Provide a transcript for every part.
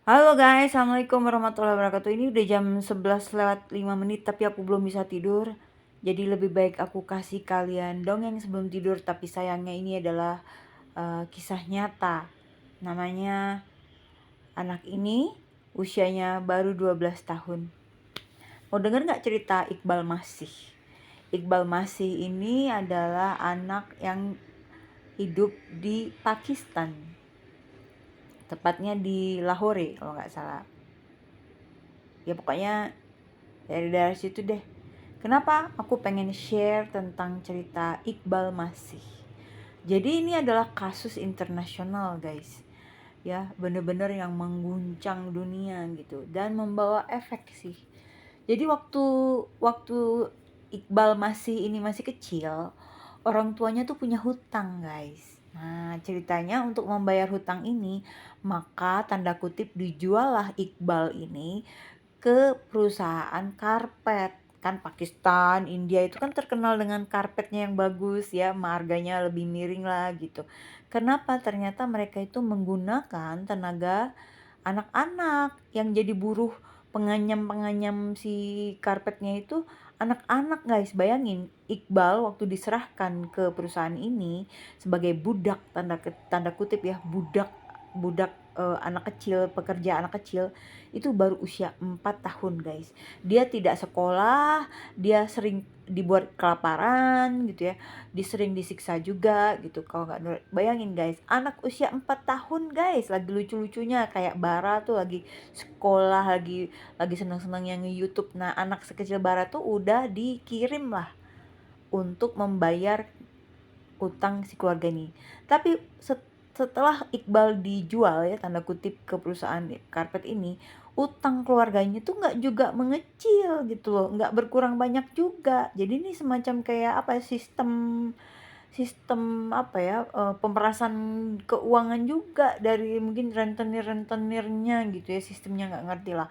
Halo guys, Assalamualaikum warahmatullahi wabarakatuh. Ini udah jam 11 lewat 5 menit tapi aku belum bisa tidur. Jadi lebih baik aku kasih kalian dongeng sebelum tidur. Tapi sayangnya ini adalah kisah nyata. Namanya anak ini usianya baru 12 tahun. Mau denger gak cerita Iqbal Masih? Iqbal Masih ini adalah anak yang hidup di Pakistan. Tepatnya di Lahore kalau nggak salah. Ya pokoknya dari daerah situ deh. Kenapa aku pengen share tentang cerita Iqbal Masih? Jadi ini adalah kasus internasional guys. Ya, bener-bener yang mengguncang dunia gitu dan membawa efek sih. Jadi waktu waktu Iqbal masih kecil, orang tuanya tuh punya hutang guys. Nah, ceritanya untuk membayar hutang ini, maka tanda kutip dijual lah Iqbal ini ke perusahaan karpet. Kan Pakistan, India itu kan terkenal dengan karpetnya yang bagus ya, harganya lebih miring lah gitu. Kenapa? Ternyata mereka itu menggunakan tenaga anak-anak yang jadi buruh penganyam-penganyam si karpetnya itu anak-anak guys. Bayangin Iqbal waktu diserahkan ke perusahaan ini sebagai budak, tanda kutip ya, budak budak anak kecil, pekerja anak kecil, itu baru usia 4 tahun guys. Dia tidak sekolah, dia sering dibuat kelaparan gitu ya, sering disiksa juga gitu kalau nggak nurut. Bayangin guys, anak usia 4 tahun guys, lagi lucu-lucunya kayak Bara tuh lagi sekolah, lagi seneng-seneng yang YouTube. Nah, anak sekecil Bara tuh udah dikirim lah untuk membayar utang si keluarga ini. Tapi setelah Iqbal dijual ya tanda kutip ke perusahaan karpet ini, utang keluarganya tuh nggak juga mengecil gitu loh, nggak berkurang banyak juga. Jadi ini semacam kayak apa ya, sistem sistem apa ya, pemerasan keuangan juga dari mungkin rentenir-rentenirnya gitu ya, sistemnya nggak ngerti lah.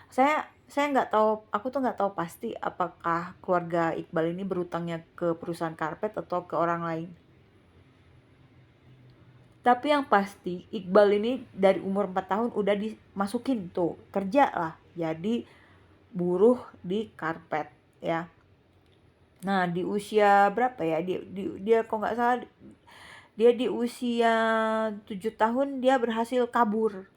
Saya nggak tahu, aku tuh nggak tahu pasti apakah keluarga Iqbal ini berutangnya ke perusahaan karpet atau ke orang lain. Tapi yang pasti Iqbal ini dari umur 4 tahun udah dimasukin tuh kerja lah jadi buruh di karpet ya. Nah di usia berapa ya, dia kok nggak salah dia di usia 7 tahun dia berhasil kabur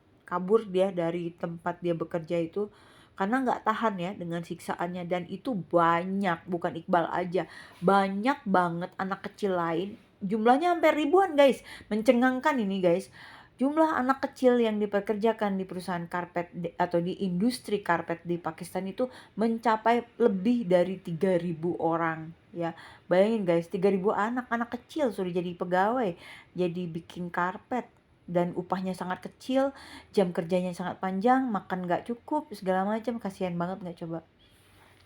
dia dari tempat dia bekerja itu karena nggak tahan ya dengan siksaannya. Dan itu banyak, bukan Iqbal aja, banyak banget anak kecil lain, jumlahnya hampir ribuan guys, mencengangkan ini guys. Jumlah anak kecil yang dipekerjakan di perusahaan karpet atau di industri karpet di Pakistan itu mencapai lebih dari 3.000 orang ya. Bayangin guys, 3.000 anak-anak kecil sudah jadi pegawai, jadi bikin karpet, dan upahnya sangat kecil, jam kerjanya sangat panjang, makan nggak cukup, segala macam. Kasihan banget nggak coba?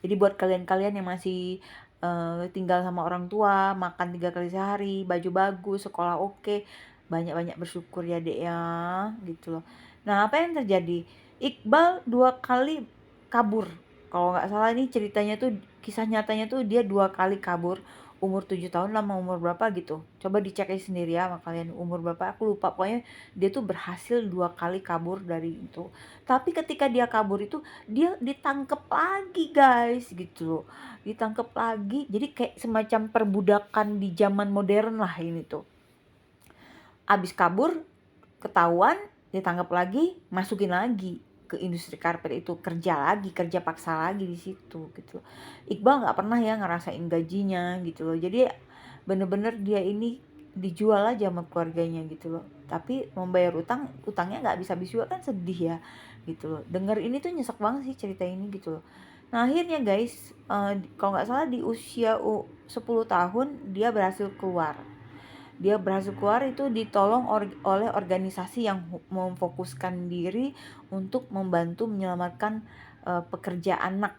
Jadi buat kalian-kalian yang masih tinggal sama orang tua, makan 3 kali sehari, baju bagus, sekolah oke, banyak-banyak bersyukur ya dek ya, gitu loh. Nah apa yang terjadi? Iqbal 2 kali kabur. Kalau nggak salah ini ceritanya tuh, kisah nyatanya tuh dia 2 kali kabur. Umur 7 tahun lama umur berapa gitu. Coba dicek aja sendiri ya sama kalian umur berapa. Aku lupa, pokoknya dia tuh berhasil 2 kali kabur dari itu. Tapi ketika dia kabur itu, dia ditangkep lagi guys gitu loh. Ditangkep lagi, jadi kayak semacam perbudakan di zaman modern lah ini tuh. Abis kabur, ketahuan, ditangkap lagi, masukin lagi ke industri karpet itu, kerja paksa lagi di situ gitu loh. Iqbal nggak pernah ya ngerasain gajinya gitu loh. Jadi bener-bener dia ini dijual aja sama keluarganya gitu loh. Tapi membayar utangnya nggak bisa habis juga, kan sedih ya gitu loh. Denger ini tuh nyesek banget sih cerita ini gitu loh. Nah akhirnya guys, kalau nggak salah di usia 10 tahun dia berhasil keluar. Dia berhasil keluar itu ditolong oleh organisasi yang memfokuskan diri untuk membantu menyelamatkan pekerja anak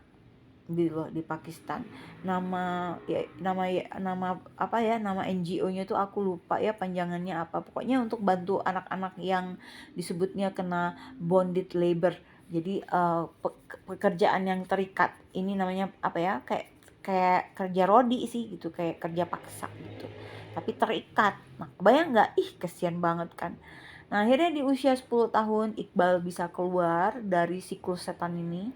gitu loh di Pakistan. Nama apa ya, nama NGO-nya tuh aku lupa ya panjangannya apa. Pokoknya untuk bantu anak-anak yang disebutnya kena bonded labor. Jadi pekerjaan yang terikat. Ini namanya apa ya? Kayak kerja rodi sih gitu, kayak kerja paksa gitu. Tapi terikat. Nah, kebayang nggak? Ih, kesian banget kan. Nah, akhirnya di usia 10 tahun Iqbal bisa keluar dari siklus setan ini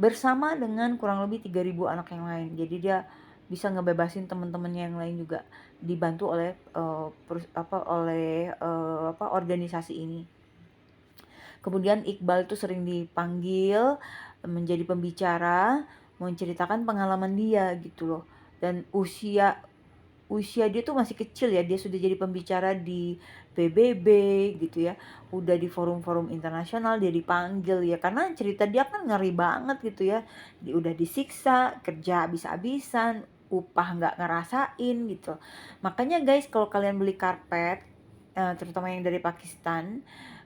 bersama dengan kurang lebih 3.000 anak yang lain. Jadi dia bisa ngebebasin teman-temannya yang lain juga, dibantu oleh organisasi ini. Kemudian Iqbal itu sering dipanggil menjadi pembicara, menceritakan pengalaman dia gitu loh. Dan usia dia tuh masih kecil ya, dia sudah jadi pembicara di PBB gitu ya, udah di forum-forum internasional dia dipanggil ya, karena cerita dia kan ngeri banget gitu ya, dia udah disiksa, kerja habis-habisan, upah nggak ngerasain gitu. Makanya guys, kalau kalian beli karpet, terutama yang dari Pakistan,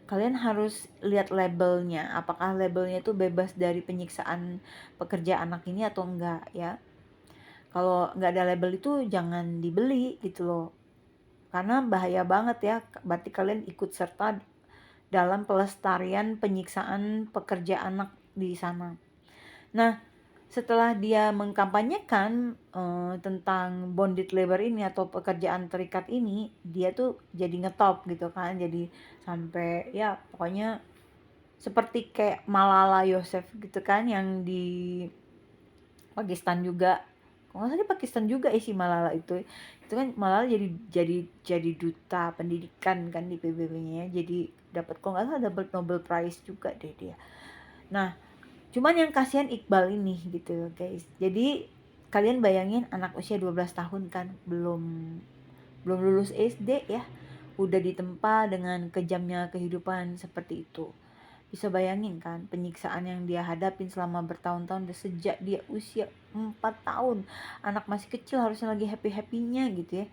kalian harus lihat labelnya, apakah labelnya itu bebas dari penyiksaan pekerja anak ini atau enggak ya. Kalau nggak ada label itu jangan dibeli gitu loh, karena bahaya banget ya, berarti kalian ikut serta dalam pelestarian penyiksaan pekerja anak di sana. Nah, setelah dia mengkampanyekan tentang bonded labor ini atau pekerjaan terikat ini, dia tuh jadi ngetop gitu kan, jadi sampai ya pokoknya seperti kayak Malala Yousaf gitu kan, yang di Pakistan juga. Kalau nggak salah di Pakistan juga si Malala itu kan Malala jadi duta pendidikan kan di PBB-nya ya. Jadi dapat, kalau nggak salah dapat Nobel Prize juga deh dia. Nah, cuman yang kasihan Iqbal ini gitu guys. Jadi kalian bayangin anak usia 12 tahun kan, belum lulus SD ya, udah ditempa dengan kejamnya kehidupan seperti itu. Bisa bayangin kan penyiksaan yang dia hadapin selama bertahun-tahun sejak dia usia 4 tahun. Anak masih kecil harusnya lagi happy-happynya gitu ya.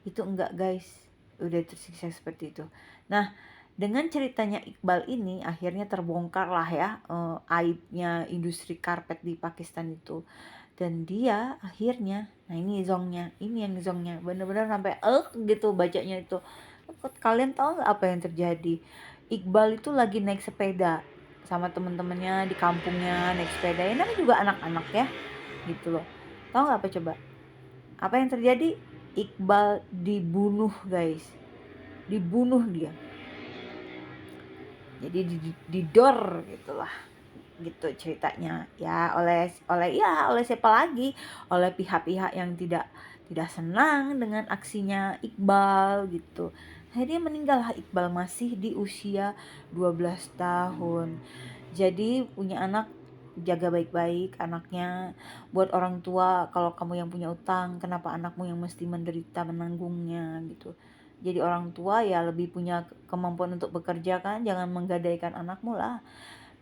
Itu enggak guys, udah tersiksa seperti itu. Nah, dengan ceritanya Iqbal ini akhirnya terbongkar lah ya aibnya industri karpet di Pakistan itu. Dan dia akhirnya, nah ini yang zongnya bener-bener sampai gitu bacanya itu. Kalian tahu nggak apa yang terjadi? Iqbal itu lagi naik sepeda sama temen-temennya di kampungnya, naik sepeda, ya namanya juga anak-anak ya gitu loh. Tahu nggak apa coba? Apa yang terjadi? Iqbal dibunuh guys, dibunuh dia. Jadi didor gitulah, gitu ceritanya ya, oleh siapa lagi, oleh pihak-pihak yang tidak senang dengan aksinya Iqbal gitu. Akhirnya meninggallah Iqbal masih di usia 12 tahun. Jadi punya anak, jaga baik-baik anaknya. Buat orang tua, kalau kamu yang punya utang, kenapa anakmu yang mesti menderita menanggungnya gitu. Jadi orang tua ya lebih punya kemampuan untuk bekerja kan, jangan menggadaikan anakmu lah.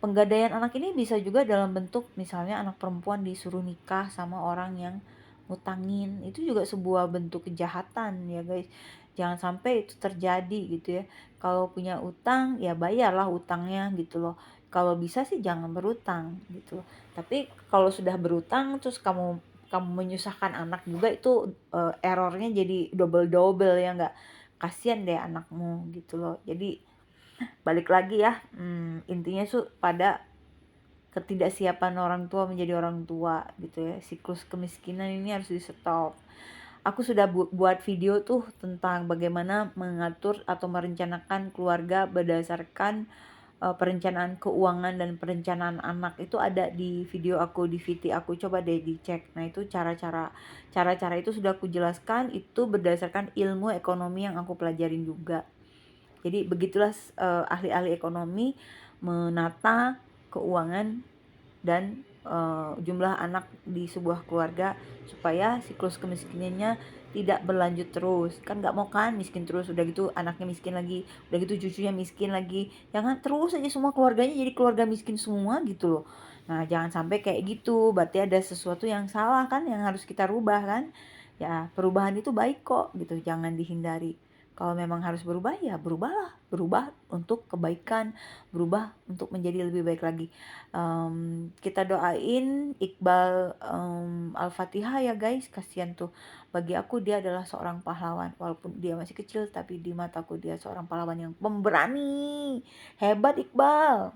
Penggadaian anak ini bisa juga dalam bentuk misalnya anak perempuan disuruh nikah sama orang yang ngutangin, itu juga sebuah bentuk kejahatan ya guys. Jangan sampai itu terjadi gitu ya. Kalau punya utang ya bayarlah utangnya gitu loh. Kalau bisa sih jangan berutang gitu loh. Tapi kalau sudah berutang terus kamu menyusahkan anak juga, itu errornya jadi double ya nggak. Kasihan deh anakmu gitu loh. Jadi balik lagi ya, intinya tuh pada ketidaksiapan orang tua menjadi orang tua gitu ya. Siklus kemiskinan ini harus di stop. Aku sudah buat video tuh tentang bagaimana mengatur atau merencanakan keluarga berdasarkan perencanaan keuangan dan perencanaan anak. Itu ada di video aku, di VT aku, coba deh dicek. Nah itu cara-cara itu sudah aku jelaskan, itu berdasarkan ilmu ekonomi yang aku pelajarin juga. Jadi begitulah ahli-ahli ekonomi menata keuangan dan jumlah anak di sebuah keluarga supaya siklus kemiskinannya tidak berlanjut terus. Kan nggak mau kan miskin terus, udah gitu anaknya miskin lagi, udah gitu cucunya miskin lagi. Jangan terus aja semua keluarganya jadi keluarga miskin semua gitu loh. Nah jangan sampai kayak gitu, berarti ada sesuatu yang salah kan, yang harus kita rubah kan. Ya perubahan itu baik kok gitu, jangan dihindari. Kalau memang harus berubah ya berubahlah, berubah untuk kebaikan, berubah untuk menjadi lebih baik lagi. Kita doain Iqbal Al-Fatihah ya guys, kasihan tuh. Bagi aku dia adalah seorang pahlawan, walaupun dia masih kecil tapi di mataku dia seorang pahlawan yang pemberani. Hebat Iqbal.